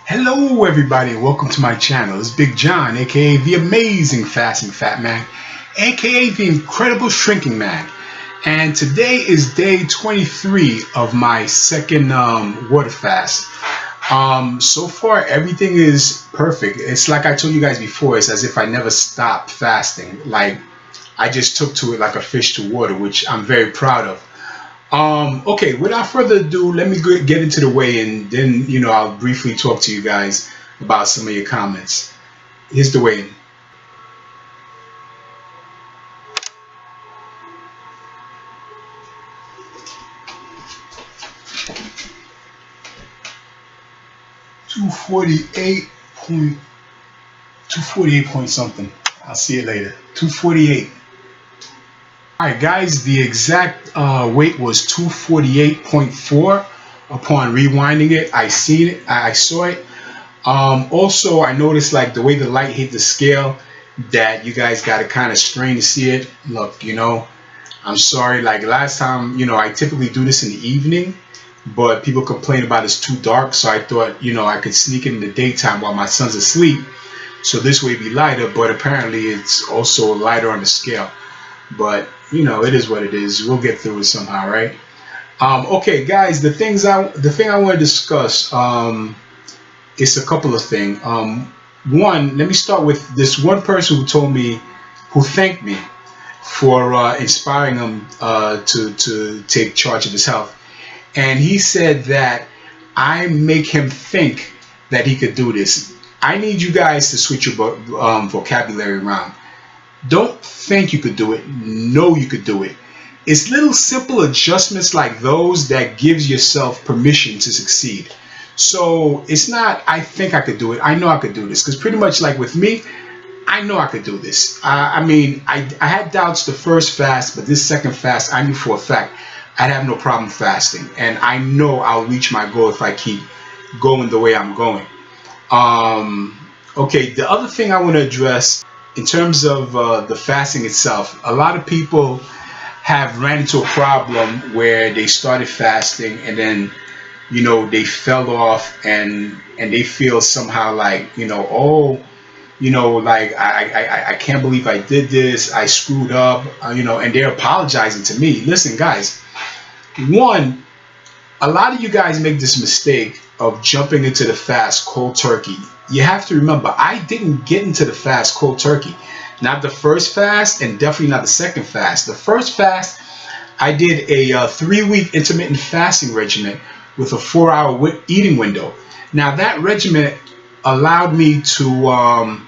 Hello everybody and welcome to my channel. It's Big John, aka the amazing Fasting Fatman, aka the incredible Shrinking Man. And today is day 23 of my second water fast. So far everything is perfect. It's like I told you guys before, it's as if I never stopped fasting. Like I just took to it like a fish to water, which I'm very proud of. Okay, without further ado, let me get into the weigh in. Then, I'll briefly talk to you guys about some of your comments. Here's the weigh in. 248 point, 248 point something. I'll see it later. 248. All right, guys, the exact weight was 248.4. Upon rewinding it, I saw it. Also, I noticed like the way the light hit the scale that you guys got to kind of strain to see it. Look, I'm sorry. Like last time, I typically do this in the evening, but people complain about it's too dark. So I thought, I could sneak it in the daytime while my son's asleep. So this way it'd be lighter, but apparently it's also lighter on the scale. But, it is what it is. We'll get through it somehow, right? Okay, guys, the thing I want to discuss, it's a couple of things. One, let me start with this one person who thanked me for inspiring him to take charge of his health. And he said that I make him think that he could do this. I need you guys to switch your vocabulary around. Don't think you could do it. Know you could do it. It's little simple adjustments like those that gives yourself permission to succeed. So it's not, I think I could do it. I know I could do this. Because pretty much like with me, I know I could do this. I had doubts the first fast, but this second fast, I knew for a fact I'd have no problem fasting. And I know I'll reach my goal if I keep going the way I'm going. Okay, the other thing I want to address in terms of the fasting itself, a lot of people have ran into a problem where they started fasting and then they fell off and they feel somehow like like I can't believe I did this, I screwed up, and they're apologizing to me. Listen guys, one, a lot of you guys make this mistake of jumping into the fast cold turkey. You have to remember, I didn't get into the fast cold turkey. Not the first fast and definitely not the second fast. The first fast, I did a 3-week intermittent fasting regimen with a 4-hour eating window. Now that regimen allowed me to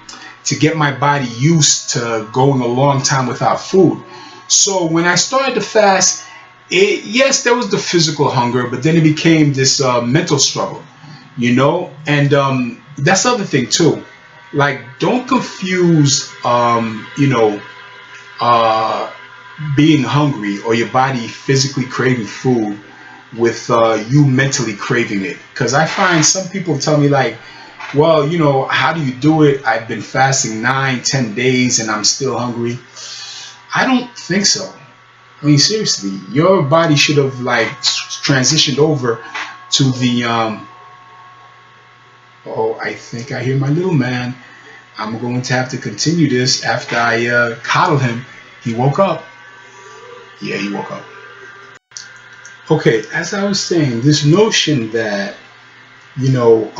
get my body used to going a long time without food. So when I started to fast, yes, there was the physical hunger, but then it became this mental struggle, and that's the other thing too. Like, don't confuse, being hungry or your body physically craving food with you mentally craving it. Because I find some people tell me like, well, how do you do it? I've been fasting 9-10 days and I'm still hungry. I don't think so. I mean, seriously, your body should have like transitioned over to the oh, I think I hear my little man. I'm going to have to continue this after I coddle him. He woke up. Yeah, he woke up. Okay, as I was saying, this notion that you're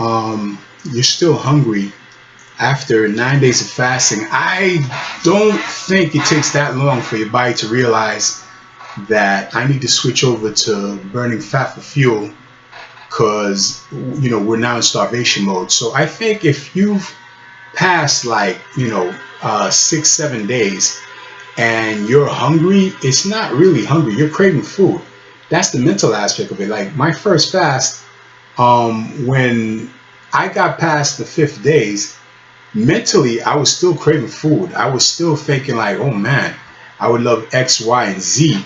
still hungry after 9 days of fasting, I don't think it takes that long for your body to realize that I need to switch over to burning fat for fuel because we're now in starvation mode. So I think if you've passed like 6-7 days and you're hungry, it's not really hungry, you're craving food. That's the mental aspect of it. Like my first fast, when I got past the 5th days, mentally I was still craving food. I was still thinking like, oh man, I would love X, Y, and Z.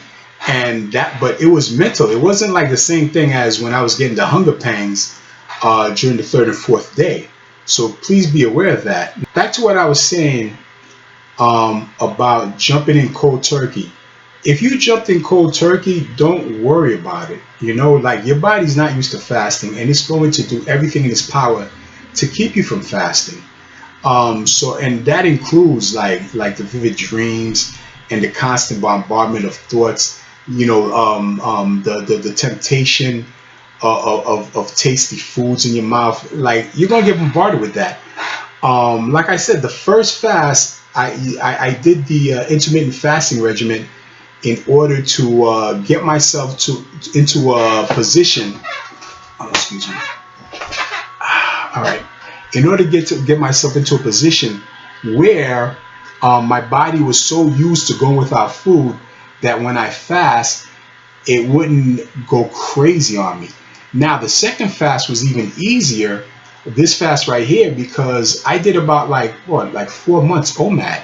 But it was mental. It wasn't like the same thing as when I was getting the hunger pangs during the 3rd and 4th day. So please be aware of that. Back to what I was saying about jumping in cold turkey. If you jumped in cold turkey, don't worry about it. Like your body's not used to fasting and it's going to do everything in its power to keep you from fasting. So, and that includes like the vivid dreams and the constant bombardment of thoughts. The temptation of tasty foods in your mouth. Like, you're gonna get bombarded with that. Like I said, the first fast, I did the intermittent fasting regimen in order to get myself into a position. Oh, excuse me. All right. In order to get myself into a position where my body was so used to going without food that when I fast, it wouldn't go crazy on me. Now, the second fast was even easier, this fast right here, because I did about like 4 months OMAD.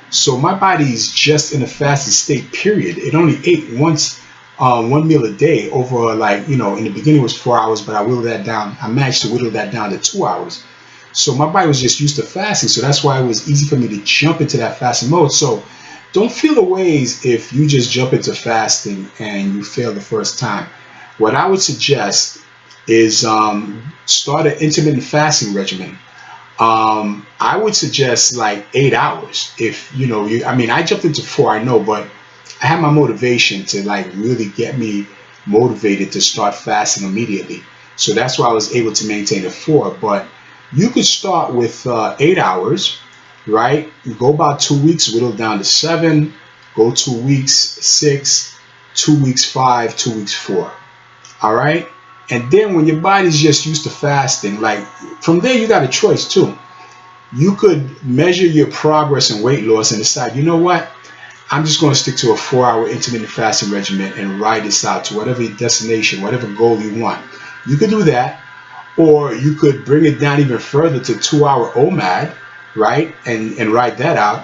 So my body's just in a fasted state, period. It only ate one meal a day over, in the beginning it was 4 hours, but I whittled that down. I managed to whittle that down to 2 hours. So my body was just used to fasting. So that's why it was easy for me to jump into that fasting mode. So don't feel the ways if you just jump into fasting and you fail the first time. What I would suggest is start an intermittent fasting regimen. I would suggest like 8 hours. If I mean, I jumped into 4, I know, but I had my motivation to like really get me motivated to start fasting immediately. So that's why I was able to maintain a 4. But you could start with 8 hours, right? You go about 2 weeks, whittle down to 7. Go 2 weeks, 6. 2 weeks, 5. 2 weeks, 4. All right. And then when your body's just used to fasting, like from there, you got a choice too. You could measure your progress in weight loss and decide, you know what? I'm just going to stick to a 4-hour intermittent fasting regimen and ride this out to whatever destination, whatever goal you want. You could do that, or you could bring it down even further to 2-hour OMAD, right? And ride that out.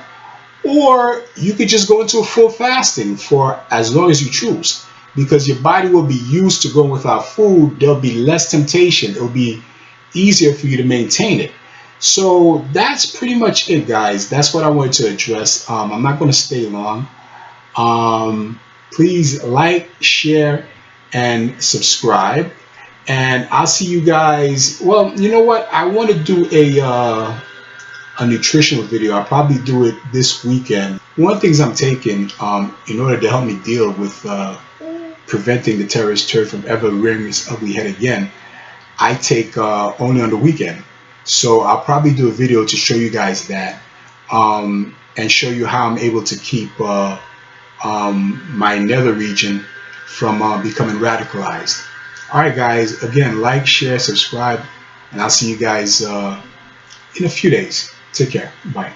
Or you could just go into a full fasting for as long as you choose, because your body will be used to going without food. There'll be less temptation. It'll be easier for you to maintain it. So that's pretty much it, guys. That's what I wanted to address. I'm not going to stay long. Please like, share, and subscribe. And I'll see you guys. Well, you know what? I want to do a nutritional video. I'll probably do it this weekend. One of the things I'm taking in order to help me deal with preventing the terrorist turd from ever rearing its ugly head again, I take only on the weekend. So I'll probably do a video to show you guys that and show you how I'm able to keep my nether region from becoming radicalized. All right, guys. Again, like, share, subscribe, and I'll see you guys in a few days. Take care. Bye.